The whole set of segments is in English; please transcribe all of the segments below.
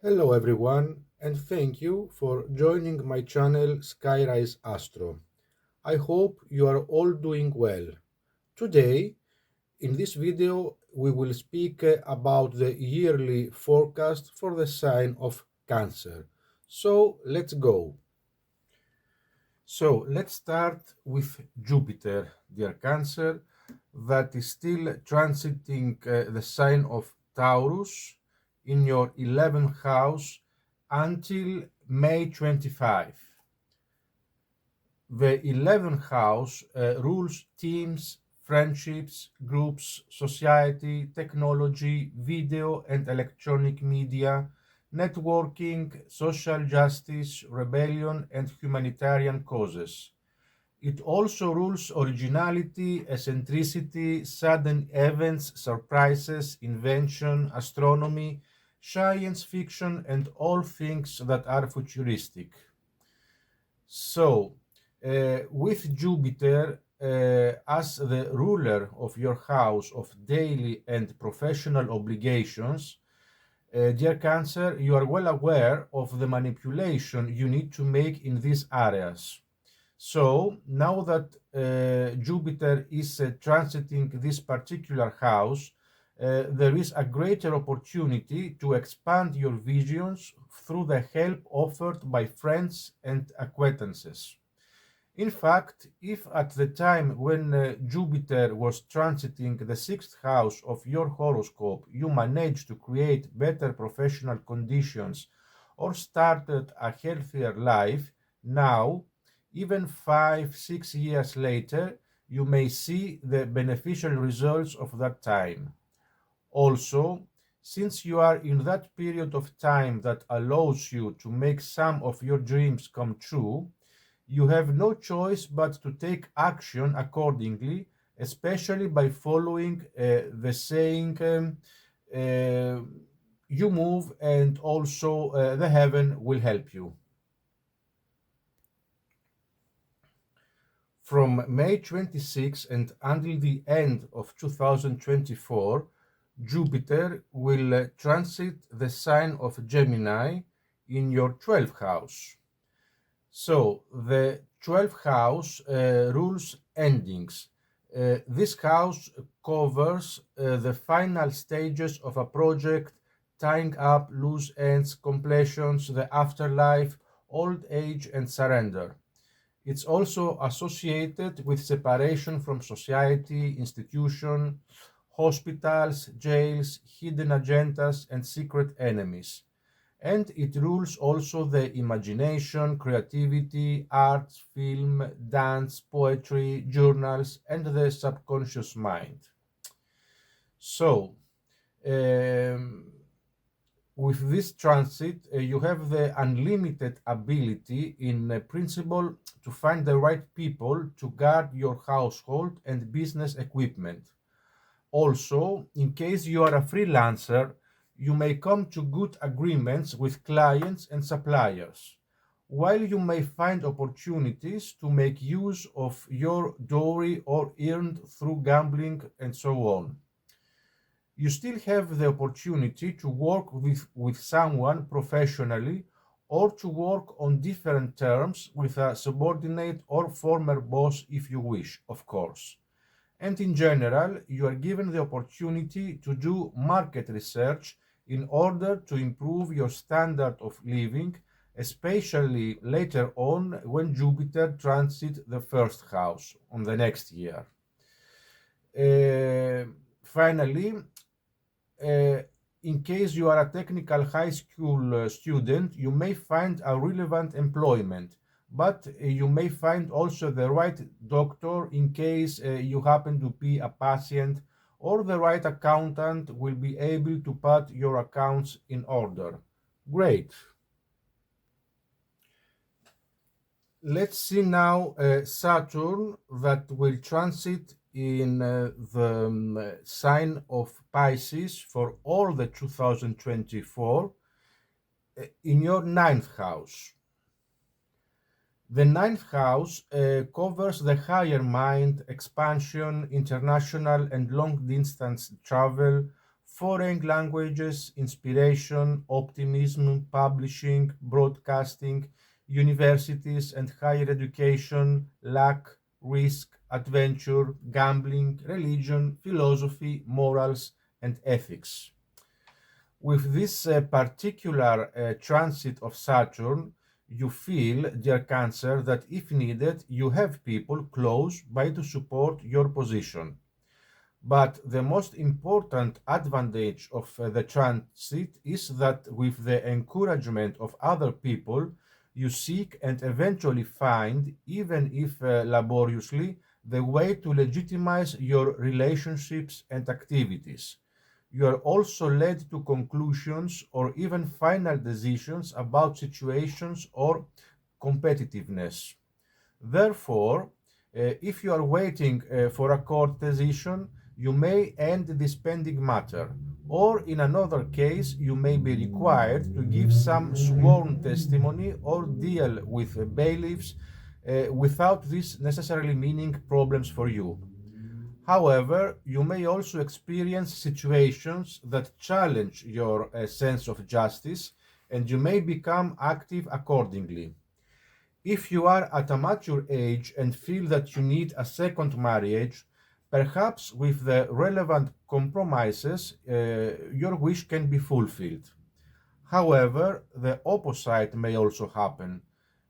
Hello everyone, and thank you for joining my channel skyriseastro. I hope you are all doing well. Today, in this video, we will speak about the yearly forecast for the sign of Cancer. So let's go. So let's start with Jupiter, dear Cancer, that is still transiting the sign of Taurus in your 11th house until May 25. The 11th house rules teams, friendships, groups, society, technology, video and electronic media, networking, social justice, rebellion, and humanitarian causes. It also rules originality, eccentricity, sudden events, surprises, invention, astronomy, science fiction, and all things that are futuristic. So, with Jupiter as the ruler of your house of daily and professional obligations, dear Cancer, you are well aware of the manipulation you need to make in these areas. So, now that Jupiter is transiting this particular house, there is a greater opportunity to expand your visions through the help offered by friends and acquaintances. In fact, if at the time when Jupiter was transiting the sixth house of your horoscope, you managed to create better professional conditions or started a healthier life, now, even 5, 6 years later, you may see the beneficial results of that time. Also, since you are in that period of time that allows you to make some of your dreams come true, you have no choice but to take action accordingly, especially by following the saying, uh, you move and also the heaven will help you. From May 26 and until the end of 2024, Jupiter will transit the sign of Gemini in your 12th house. So, the 12th house rules endings. This house covers the final stages of a project, tying up loose ends, completions, the afterlife, old age, and surrender. It's also associated with separation from society, institution, hospitals, jails, hidden agendas, and secret enemies. And it rules also the imagination, creativity, arts, film, dance, poetry, journals, and the subconscious mind. So, um, with this transit, you have the unlimited ability, in principle, to find the right people to guard your household and business equipment. Also, in case you are a freelancer, you may come to good agreements with clients and suppliers, while you may find opportunities to make use of your dowry or earned through gambling and so on. You still have the opportunity to work with someone professionally or to work on different terms with a subordinate or former boss if you wish, of course. And in general, you are given the opportunity to do market research in order to improve your standard of living, especially later on when Jupiter transits the first house on the next year. Finally, uh, in case you are a technical high school student, you may find a relevant employment, but you may find also the right doctor in case you happen to be a patient, or the right accountant will be able to put your accounts in order. Great. Let's see now Saturn that will transit in the sign of Pisces for all the 2024 in your ninth house. The ninth house covers the higher mind, expansion, international and long distance travel, foreign languages, inspiration, optimism, publishing, broadcasting, universities and higher education, luck, risk, adventure, gambling, religion, philosophy, morals, and ethics. With this particular transit of Saturn, you feel, dear Cancer, that if needed, you have people close by to support your position. But the most important advantage of the transit is that with the encouragement of other people, you seek and eventually find, even if laboriously, the way to legitimize your relationships and activities. You are also led to conclusions or even final decisions about situations or competitiveness. Therefore, if you are waiting for a court decision, you may end this pending matter, or in another case, you may be required to give some sworn testimony or deal with bailiffs without this necessarily meaning problems for you. However, you may also experience situations that challenge your sense of justice, and you may become active accordingly. If you are at a mature age and feel that you need a second marriage, perhaps with the relevant compromises, your wish can be fulfilled. However, the opposite may also happen.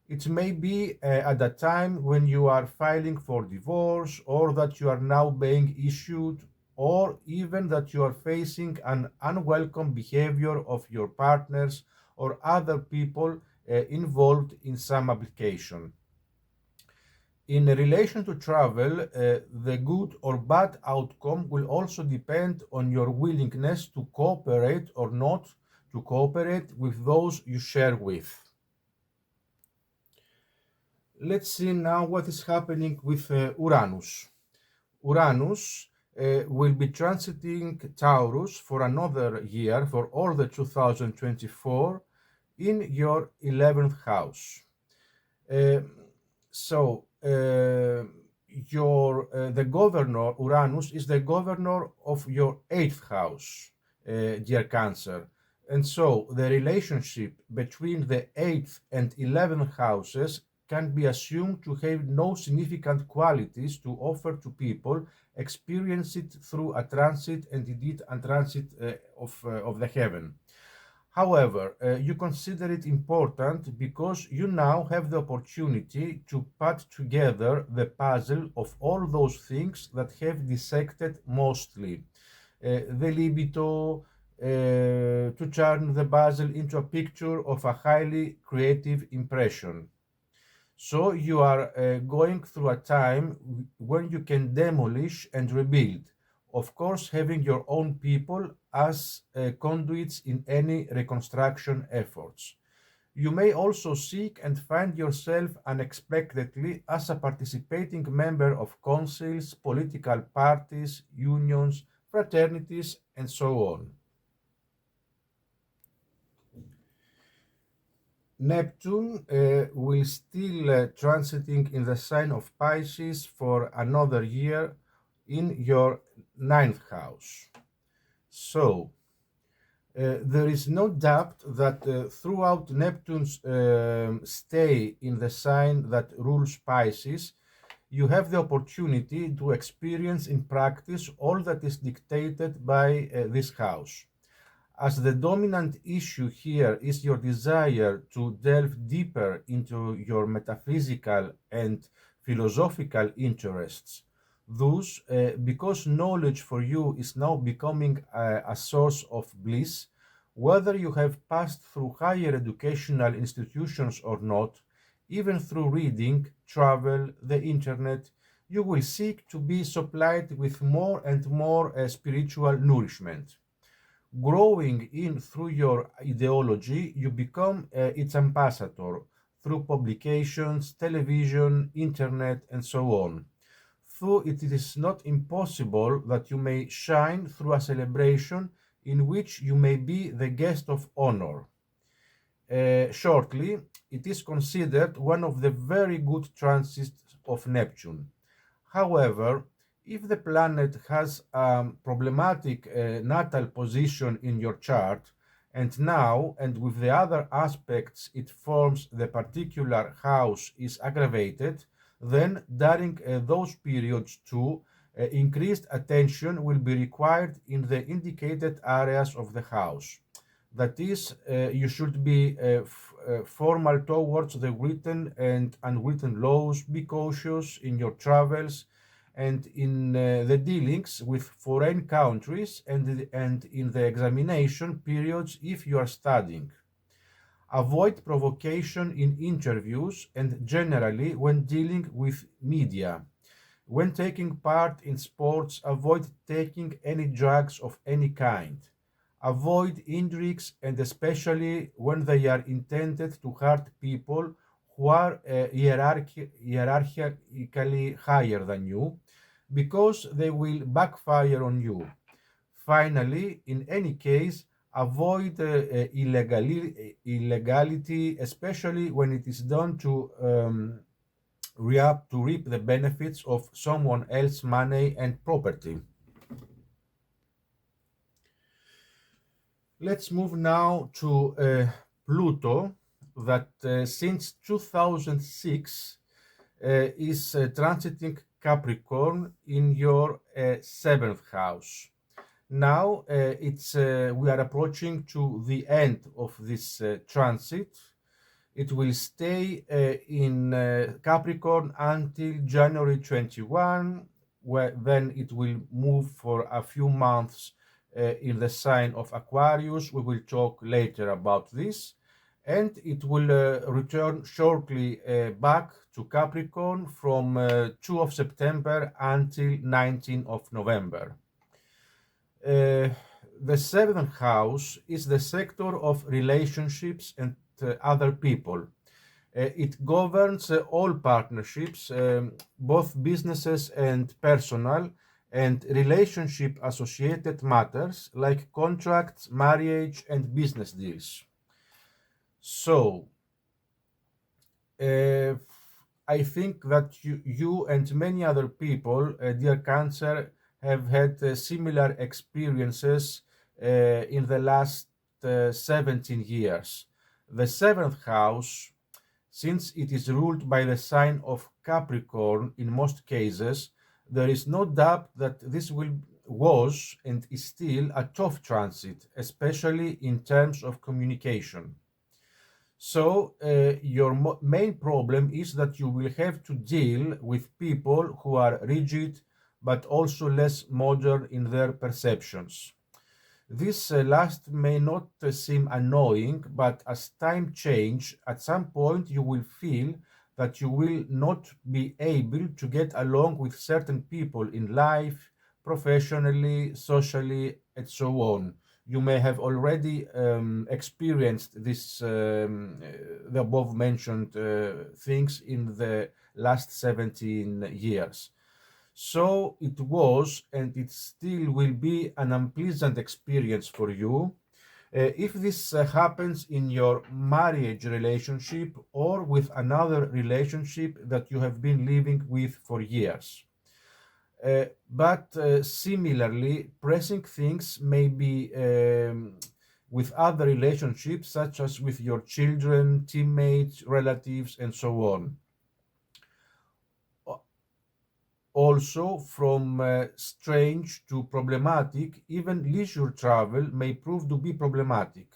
It may be at a time when you are filing for divorce, or that you are now being issued, or even that you are facing an unwelcome behavior of your partners or other people involved in some application. In relation to travel, the good or bad outcome will also depend on your willingness to cooperate or not to cooperate with those you share with. Let's see now what is happening with Uranus. Uranus will be transiting Taurus for another year, for all the 2024, in your 11th house. The governor, Uranus, is the governor of your 8th house, dear Cancer. And so the relationship between the 8th and 11th houses can be assumed to have no significant qualities to offer to people experience it through a transit, and indeed a transit of the heaven. However, you consider it important because you now have the opportunity to put together the puzzle of all those things that have dissected mostly. The libido, to turn the puzzle into a picture of a highly creative impression. So you are going through a time when you can demolish and rebuild, of course having your own people as conduits in any reconstruction efforts. You may also seek and find yourself unexpectedly as a participating member of councils, political parties, unions, fraternities, and so on. Neptune will still transiting in the sign of Pisces for another year in your 9th house. So, there is no doubt that throughout Neptune's stay in the sign that rules Pisces, you have the opportunity to experience in practice all that is dictated by this house. As the dominant issue here is your desire to delve deeper into your metaphysical and philosophical interests, thus, because knowledge for you is now becoming a source of bliss, whether you have passed through higher educational institutions or not, even through reading, travel, the internet, you will seek to be supplied with more and more spiritual nourishment. Growing in through your ideology, you become its ambassador through publications, television, internet, and so on. Though it is not impossible that you may shine through a celebration in which you may be the guest of honor. Shortly, it is considered one of the very good transits of Neptune. However, If the planet has a problematic natal position in your chart, and now, and with the other aspects it forms the particular house is aggravated, then during those periods too, increased attention will be required in the indicated areas of the house. That is, you should be formal towards the written and unwritten laws, be cautious in your travels and in the dealings with foreign countries and in the examination periods if you are studying. Avoid provocation in interviews and generally when dealing with media. When taking part in sports, avoid taking any drugs of any kind. Avoid intrigues and especially when they are intended to hurt people who are hierarchically higher than you, because they will backfire on you. Finally, in any case, avoid illegality, especially when it is done to reap the benefits of someone else's money and property. Let's move now to Pluto, that since 2006 is transiting Capricorn in your seventh house. Now we are approaching to the end of this transit. It will stay in Capricorn until January 21, where then it will move for a few months in the sign of Aquarius. We will talk later about this. And it will return shortly back to Capricorn from 2 of September until 19 of November. The seventh house is the sector of relationships and other people. It governs all partnerships, both businesses and personal, and relationship associated matters like contracts, marriage, and business deals. So, I think that you and many other people, dear Cancer, have had similar experiences in the last 17 years. The seventh house, since it is ruled by the sign of Capricorn in most cases, there is no doubt that this was and is still a tough transit, especially in terms of communication. So your main problem is that you will have to deal with people who are rigid but also less modern in their perceptions. This last may not seem annoying, but as time change, at some point you will feel that you will not be able to get along with certain people in life, professionally, socially, and so on. You may have already experienced this, the above mentioned things in the last 17 years. So it was, and it still will be, an unpleasant experience for you. If this happens in your marriage relationship or with another relationship that you have been living with for years. But similarly, pressing things may be with other relationships, such as with your children, teammates, relatives, and so on. Also, from strange to problematic, even leisure travel may prove to be problematic,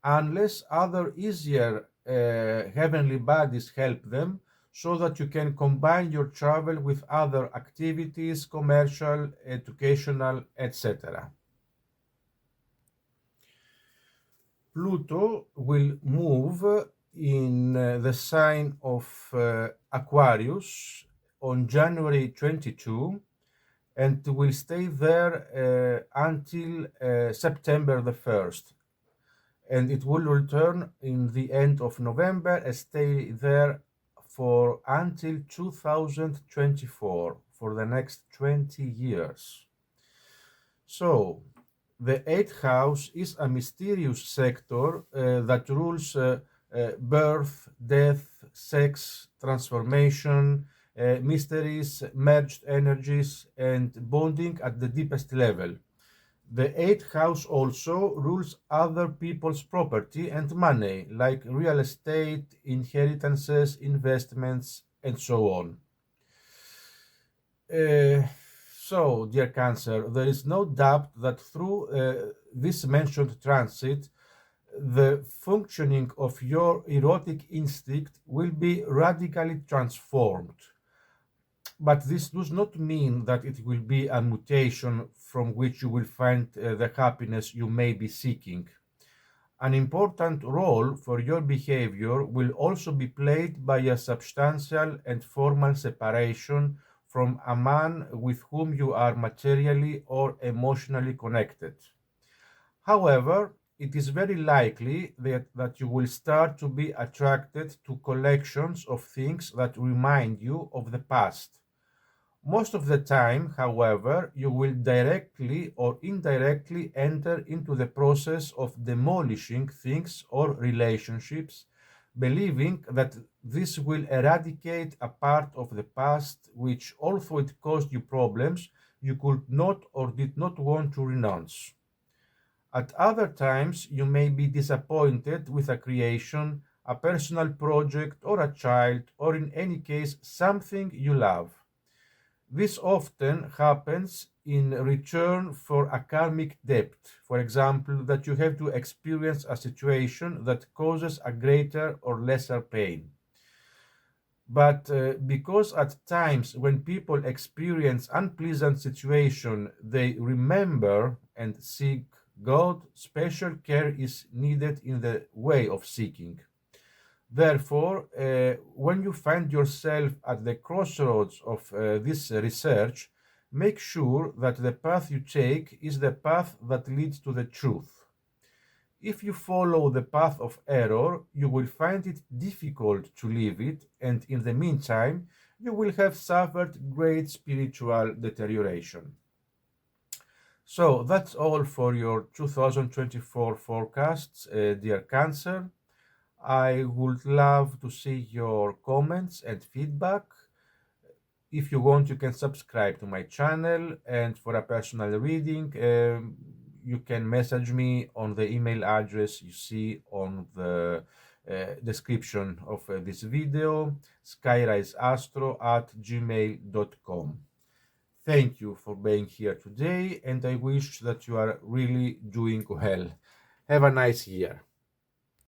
unless other easier heavenly bodies help them, so that you can combine your travel with other activities, commercial, educational, etc. Pluto will move in the sign of Aquarius on January 22 and will stay there until September the 1st. And it will return in the end of November and stay there for until 2024, for the next 20 years. So, the 8th house is a mysterious sector that rules birth, death, sex, transformation, mysteries, merged energies, and bonding at the deepest level. The eighth house also rules other people's property and money, like real estate, inheritances, investments, and so on. So, dear Cancer, there is no doubt that through this mentioned transit, the functioning of your erotic instinct will be radically transformed. But this does not mean that it will be a mutation from which you will find the happiness you may be seeking. An important role for your behavior will also be played by a substantial and formal separation from a man with whom you are materially or emotionally connected. However, it is very likely that you will start to be attracted to collections of things that remind you of the past. Most of the time, however, you will directly or indirectly enter into the process of demolishing things or relationships, believing that this will eradicate a part of the past which, although it caused you problems, you could not or did not want to renounce. At other times, you may be disappointed with a creation, a personal project, or a child, or in any case, something you love. This often happens in return for a karmic debt, for example, that you have to experience a situation that causes a greater or lesser pain. But because at times when people experience unpleasant situation, they remember and seek God, special care is needed in the way of seeking. Therefore, when you find yourself at the crossroads of this research, make sure that the path you take is the path that leads to the truth. If you follow the path of error, you will find it difficult to leave it, and in the meantime, you will have suffered great spiritual deterioration. So that's all for your 2024 forecasts, dear Cancer. I would love to see your comments and feedback. If you want, you can subscribe to my channel, and for a personal reading, you can message me on the email address you see on the description of this video, skyriseastro@gmail.com. Thank you for being here today, and I wish that you are really doing well. Have a nice year.